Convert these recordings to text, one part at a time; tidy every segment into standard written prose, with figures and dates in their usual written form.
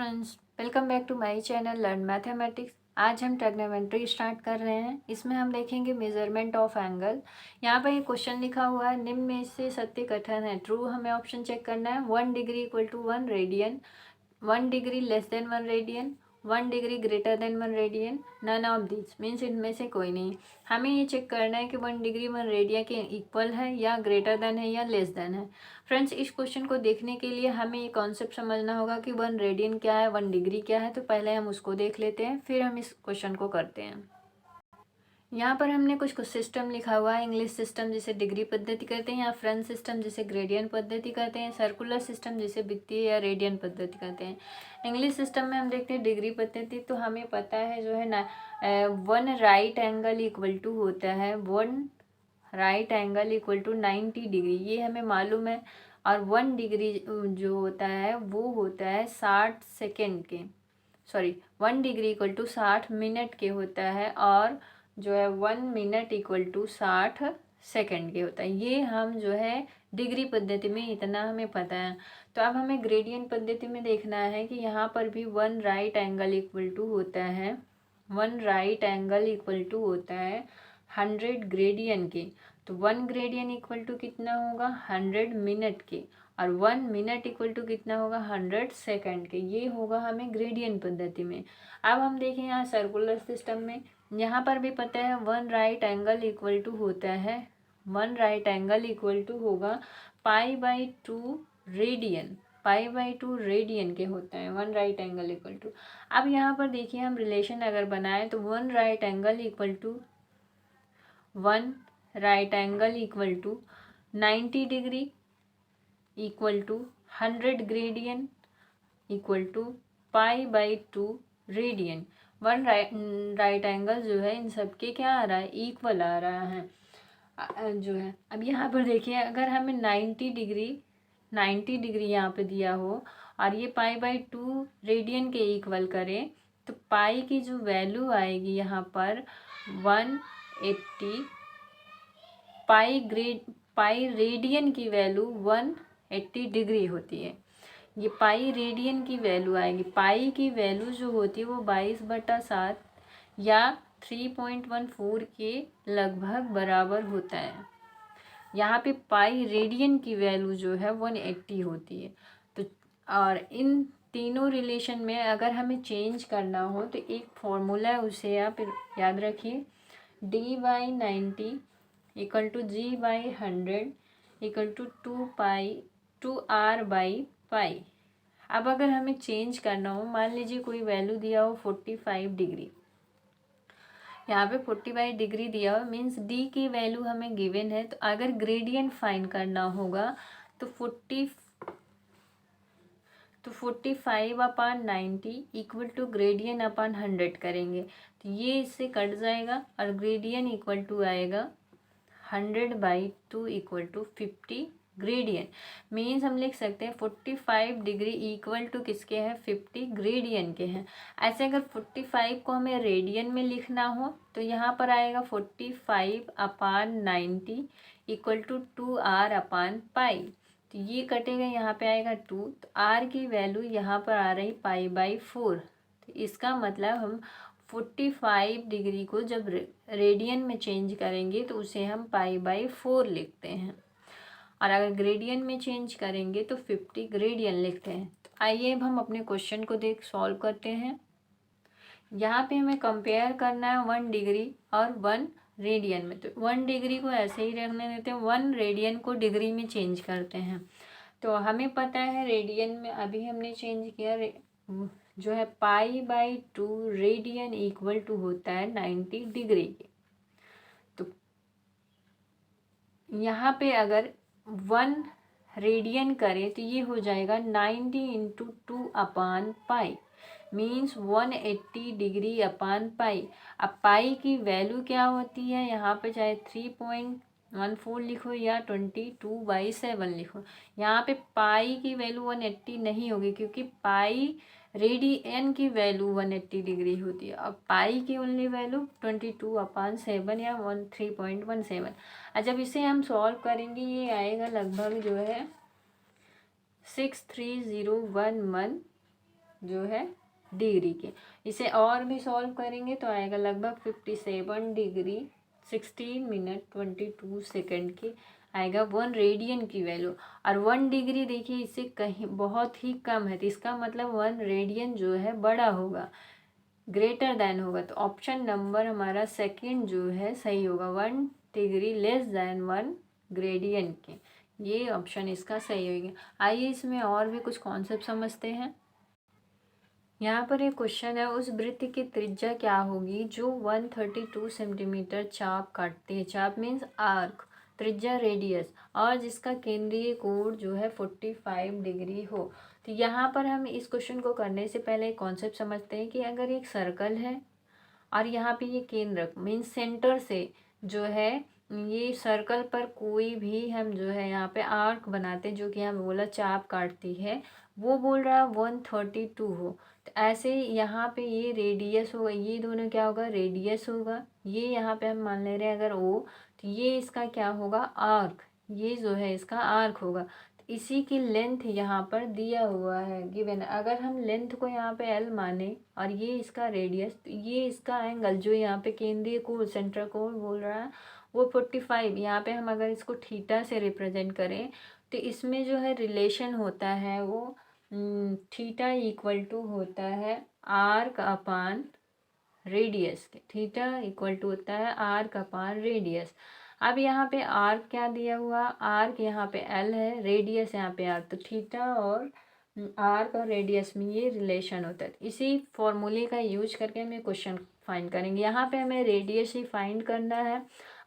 Friends, welcome back to my channel learn mathematics. आज हम trigonometry start कर रहे हैं। इसमें हम देखेंगे मेजरमेंट ऑफ एंगल। यहाँ पर एक क्वेश्चन लिखा हुआ है, निम्न में से सत्य कथन है। ट्रू हमें ऑप्शन चेक करना है। 1 degree equal to 1 radian, 1 degree less than 1 radian, 1 degree greater than 1 radian, none of this means इनमें से कोई नहीं। हमें ये चेक करना है कि 1 डिग्री 1 रेडियन के इक्वल है या ग्रेटर देन है या लेस देन है। फ्रेंड्स, इस क्वेश्चन को देखने के लिए हमें ये कॉन्सेप्ट समझना होगा कि 1 रेडियन क्या है, 1 डिग्री क्या है। तो पहले हम उसको देख लेते हैं, फिर हम इस क्वेश्चन को करते हैं। यहाँ पर हमने कुछ सिस्टम लिखा हुआ है। इंग्लिश सिस्टम जिसे डिग्री पद्धति कहते हैं, या फ्रेंच सिस्टम जिसे ग्रेडियन पद्धति कहते हैं, सर्कुलर सिस्टम जिसे वित्तीय या रेडियन पद्धति कहते हैं। इंग्लिश सिस्टम में हम देखते हैं डिग्री पद्धति, तो हमें पता है जो है ना 1 राइट एंगल इक्वल टू होता है 1 right angle equal to 90 degree, ये हमें मालूम है। और 1 डिग्री जो होता है वो होता है 60 सेकेंड के, sorry 1 degree equal to 60 minute के होता है, और जो है 1 मिनट इक्वल टू 60 सेकेंड के होता है। ये हम जो है डिग्री पद्धति में इतना हमें पता है। तो अब हमें ग्रेडियंट पद्धति में देखना है कि यहाँ पर भी 1 राइट एंगल इक्वल टू होता है 100 ग्रेडियन के। तो 1 ग्रेडियन इक्वल टू कितना होगा 100 मिनट के, और 1 मिनट इक्वल टू कितना होगा 100 सेकेंड के। ये होगा हमें ग्रेडियंट पद्धति में। अब हम देखें यहाँ सर्कुलर सिस्टम में, यहाँ पर भी पता है 1 राइट एंगल इक्वल टू होगा π/2 रेडियन, π/2 रेडियन के होता है 1 राइट एंगल इक्वल टू। अब यहाँ पर देखिए हम रिलेशन अगर बनाए तो 1 right angle equal to 90 degree equal to 100 gradian equal to π/2 radian. 1 right angle जो है इन सब के क्या आ रहा है, इक्वल आ रहा है जो है। अब यहाँ पर देखिए अगर हमें 90 डिग्री यहाँ पे दिया हो और ये π/2 रेडियन के इक्वल करें, तो पाई की जो वैल्यू आएगी यहाँ पर 180, पाई रेडियन की वैल्यू 180 डिग्री होती है। ये पाई रेडियन की वैल्यू आएगी। पाई की वैल्यू जो होती है वो 22/7 या 3.14 के लगभग बराबर होता है। यहाँ पे पाई रेडियन की वैल्यू जो है 180 होती है। तो और इन तीनों रिलेशन में अगर हमें चेंज करना हो तो एक फॉर्मूला है, उसे आप याद रखिए। D/90 equal to G/100 equal to 2R/पाई। अब अगर हमें चेंज करना हो, मान लीजिए कोई वैल्यू दिया हो 45 डिग्री, यहाँ पे 45 डिग्री दिया हो, मीन्स डी की वैल्यू हमें गिवन है। तो अगर ग्रेडियंट फाइंड करना होगा तो 45/90 इक्वल टू ग्रेडियन अपन 100 करेंगे, तो ये इससे कट जाएगा और ग्रेडियन इक्वल टू आएगा 100/2 इक्वल टू 50 ग्रेडियन। मीन्स हम लिख सकते हैं 45 डिग्री इक्वल टू किसके हैं, 50 ग्रेडियन के हैं। ऐसे अगर 45 को हमें रेडियन में लिखना हो तो यहाँ पर आएगा 45/90 इक्वल टू 2R/पाई। तो ये कटेगा, यहाँ पे आएगा 2, तो R की वैल्यू यहाँ पर आ रही π/4। तो इसका मतलब हम 45 डिग्री को जब रेडियन में चेंज करेंगे तो उसे हम π/4 लिखते हैं, और अगर ग्रेडियन में चेंज करेंगे तो 50 ग्रेडियन लिखते हैं। तो आइए अब हम अपने क्वेश्चन को सॉल्व करते हैं। यहाँ पे हमें कंपेयर करना है 1 डिग्री और 1 रेडियन में। तो 1 डिग्री को ऐसे ही रखने देते हैं, 1 रेडियन को डिग्री में चेंज करते हैं। तो हमें पता है रेडियन में अभी हमने चेंज किया, जो है π/2 रेडियन इक्वल टू होता है 90 डिग्री के। तो यहाँ पे अगर 1 रेडियन करें तो ये हो जाएगा 90 × 2/पाई, मीन्स 180 डिग्री अपान पाई। अब पाई की वैल्यू क्या होती है, यहाँ पे चाहे 3.14 लिखो या 22/7 लिखो, यहाँ पे पाई की वैल्यू 180 नहीं होगी, क्योंकि पाई रेडियन की वैल्यू 180 डिग्री होती है। अब पाई की ओनली वैल्यू 22/7 या 3.17। जब इसे हम सॉल्व करेंगे ये आएगा लगभग जो है 63011 जो है डिग्री के। इसे और भी सॉल्व करेंगे तो आएगा लगभग 57 डिग्री 16 मिनट 22 सेकेंड की आएगा 1 रेडियन की वैल्यू। और 1 डिग्री देखिए इससे कहीं बहुत ही कम है, तो इसका मतलब 1 रेडियन जो है बड़ा होगा, ग्रेटर देन होगा। तो ऑप्शन नंबर हमारा सेकंड जो है सही होगा, 1 डिग्री लेस देन 1 ग्रेडियन के। ये ऑप्शन इसका सही होगा। आइए इसमें और भी कुछ कॉन्सेप्ट समझते हैं। यहाँ पर एक क्वेश्चन है, उस वृत्त की त्रिज्या क्या होगी जो 132 सेंटीमीटर चाप काटती है। चाप मीन्स आर्क, त्रिज्या रेडियस, और जिसका केंद्रीय कोण जो है 45 डिग्री हो। तो यहाँ पर हम इस क्वेश्चन को करने से पहले एक कॉन्सेप्ट समझते हैं कि अगर एक सर्कल है और यहाँ पे ये केंद्रक मीन्स सेंटर से जो है ये सर्कल पर कोई भी हम जो है यहाँ पे आर्क बनाते हैं, जो कि हम बोला चाप काटती है, वो बोल रहा है 132 हो। तो ऐसे यहाँ पे ये रेडियस होगा, ये दोनों क्या होगा, रेडियस होगा। ये यहाँ पे हम मान ले रहे हैं अगर ओ, तो ये इसका क्या होगा, आर्क, ये जो है इसका आर्क होगा। तो इसी की लेंथ यहाँ पर दिया हुआ है गिवन। अगर हम लेंथ को यहाँ पे एल माने और ये इसका रेडियस, तो ये इसका एंगल जो यहाँ पे केंद्रीय कोण सेंटर कोण बोल रहा है वो 45। यहाँ पे हम अगर इसको थीटा से रिप्रेजेंट करें तो इसमें जो है रिलेशन होता है वो थीटा इक्वल टू होता है आर्क अपान रेडियस के। थीटा इक्वल टू होता है आर्क अपान रेडियस। अब यहाँ पे आर्क क्या दिया हुआ, आर्क यहाँ पे एल है, रेडियस यहाँ पे आर, तो थीटा और आर्क और रेडियस में ये रिलेशन होता है। इसी फॉर्मूले का यूज करके हम ये क्वेश्चन फाइंड करेंगे। यहाँ पे हमें रेडियस ही फाइंड करना है।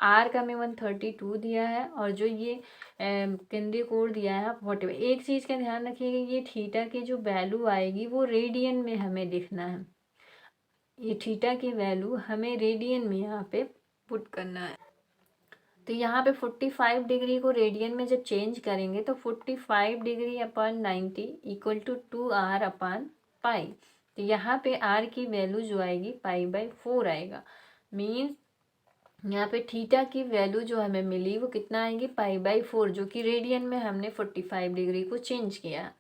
आर्क हमें 132 दिया है और जो ये केंद्रीय कोण दिया है 40। एक चीज़ का ध्यान रखिएगा, ये थीटा की जो वैल्यू आएगी वो रेडियन में हमें लिखना है। ये थीटा की वैल्यू हमें रेडियन में यहाँ पे पुट करना है। तो यहाँ पे 45 डिग्री को रेडियन में जब चेंज करेंगे तो 45 degree upon 90 equal to 2r upon pi. तो यहाँ पे r की वैल्यू जो आएगी पाई/4 आएगा। मीन्स यहाँ पे थीटा की वैल्यू जो हमें मिली वो कितना आएगी, पाई/4, जो कि रेडियन में हमने 45 डिग्री को चेंज किया।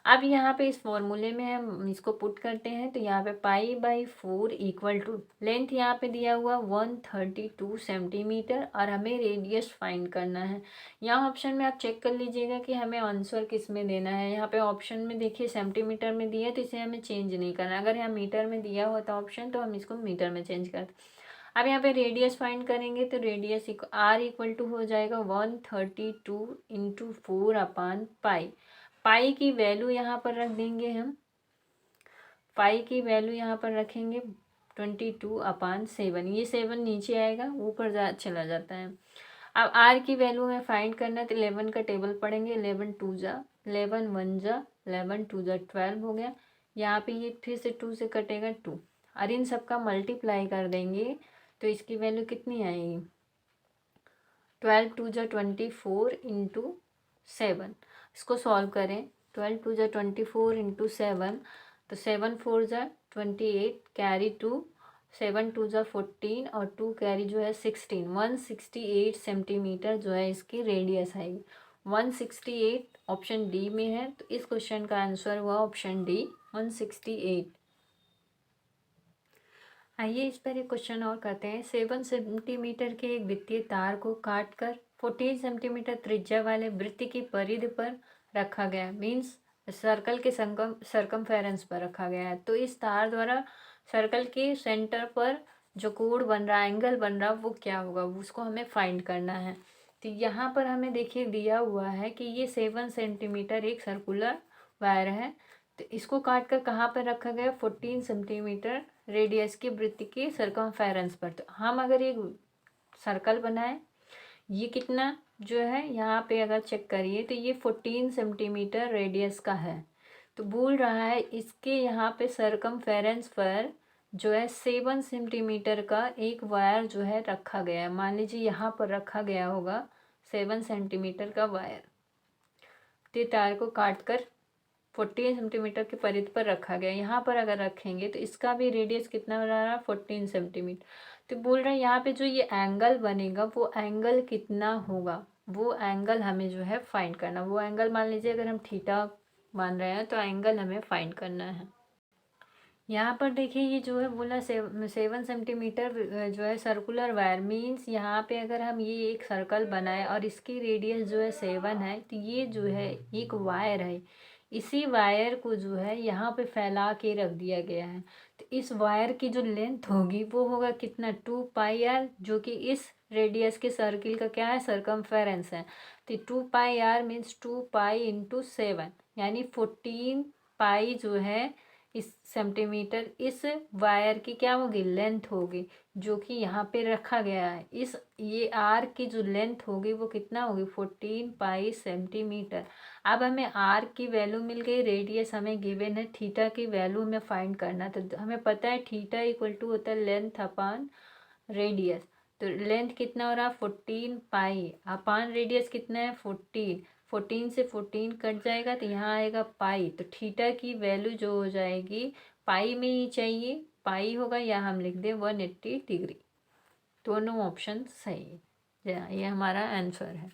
अब यहाँ पे इस फॉर्मूले में हम इसको पुट करते हैं तो यहाँ पे पाई/4 इक्वल टू लेंथ यहाँ पे दिया हुआ 132 सेंटीमीटर और हमें रेडियस फाइंड करना है। यहाँ ऑप्शन में आप चेक कर लीजिएगा कि हमें आंसर किस में देना है। यहाँ पे ऑप्शन में देखिए सेंटीमीटर में दिया है तो इसे हमें चेंज नहीं करना। अगर यहाँ मीटर में दिया हुआ था ऑप्शन तो हम इसको मीटर में चेंज करते। अब यहाँ पे रेडियस फाइंड करेंगे तो रेडियस आर इक्वल टू हो जाएगा 132 इंटू 4 अपान पाई। पाई की वैल्यू यहाँ पर रख देंगे हम, पाई की वैल्यू यहाँ पर रखेंगे 22 अपान 7। ये 7 नीचे आएगा, ऊपर चला जाता है। अब आर की वैल्यू में फाइंड करना है तो 11 का टेबल पढ़ेंगे। 11 2 जा 11 1 जा 11 2 जा 12 हो गया। यहाँ पे ये फिर से 2 से कटेगा 2 और इन सब का मल्टीप्लाई कर देंगे तो इसकी वैल्यू कितनी आएगी, 12 2 जा 24 इंटू 7। इसको सॉल्व करें, 12 2 जा 24 इंटू 7, तो 7 4 जा 28, कैरी 2, 7 2 जा 14 और 2 कैरी जो है 16। 168 सेंटीमीटर जो है इसकी रेडियस आएगी। 168 ऑप्शन डी में है, तो इस क्वेश्चन का आंसर हुआ ऑप्शन डी 168। आइए इस पर एक क्वेश्चन और करते हैं। 7 सेंटीमीटर के एक वृत्तीय तार को काटकर 14 सेंटीमीटर त्रिज्या वाले वृत्त की परिधि पर रखा गया, मीन्स सर्कल के सरकमफेरेंस पर रखा गया है। तो इस तार द्वारा सर्कल के सेंटर पर जो कोण बन रहा है, एंगल बन रहा है, वो क्या होगा, उसको हमें फाइंड करना है। तो यहाँ पर हमें देखिए दिया हुआ है कि ये 7 सेंटीमीटर एक सर्कुलर वायर है, तो इसको काट कर कहाँ पर रखा गया, 14 सेंटीमीटर रेडियस की वृत्त के सरकमफेरेंस पर। तो हम अगर एक सर्कल बनाए, ये कितना जो है यहाँ पे अगर चेक करिए तो ये 14 सेंटीमीटर रेडियस का है। तो बोल रहा है इसके यहाँ पे सरकमफेरेंस पर जो है 7 सेंटीमीटर का एक वायर जो है रखा गया है। मान लीजिए यहाँ पर रखा गया होगा 7 सेंटीमीटर का वायर, तो तार को काट कर 14 सेंटीमीटर की परिधि पर रखा गया। यहाँ पर अगर रखेंगे तो इसका भी रेडियस कितना हो रहा है, 14 सेंटीमीटर। तो बोल रहे हैं यहाँ पे जो ये एंगल बनेगा वो एंगल कितना होगा, वो एंगल हमें जो है फाइंड करना। वो एंगल मान लीजिए अगर हम थीटा मान रहे हैं तो एंगल हमें फाइंड करना है। यहाँ पर देखिए ये जो है बोला 7 सेंटीमीटर जो है सर्कुलर वायर मीन्स यहाँ पे अगर हम ये एक सर्कल बनाए और इसकी रेडियस जो है 7 है तो ये जो है एक वायर है। इसी वायर को जो है यहाँ पे फैला के रख दिया गया है। तो इस वायर की जो लेंथ होगी वो होगा कितना 2 पाई आर, जो कि इस रेडियस के सर्किल का क्या है सरकमफेरेंस है। तो 2 पाई आर मीन्स 2 पाई × 7 यानी 14 पाई जो है इस सेंटीमीटर इस वायर की क्या होगी लेंथ होगी, जो कि यहाँ पे रखा गया है। इस ये आर की जो लेंथ होगी वो कितना होगी 14 पाई सेंटीमीटर। अब हमें आर की वैल्यू मिल गई, रेडियस हमें गिवन है, थीटा की वैल्यू हमें फाइंड करना। तो हमें पता है थीटा इक्वल टू होता है लेंथ अपान रेडियस। तो लेंथ कितना हो रहा 14 पाई अपान रेडियस कितना है 14। 14 से 14 कट जाएगा तो यहाँ आएगा पाई। तो थीटा की वैल्यू जो हो जाएगी पाई में ही चाहिए, पाई होगा या हम लिख दें 180 डिग्री। दोनों ऑप्शन सही है, ये हमारा आंसर है।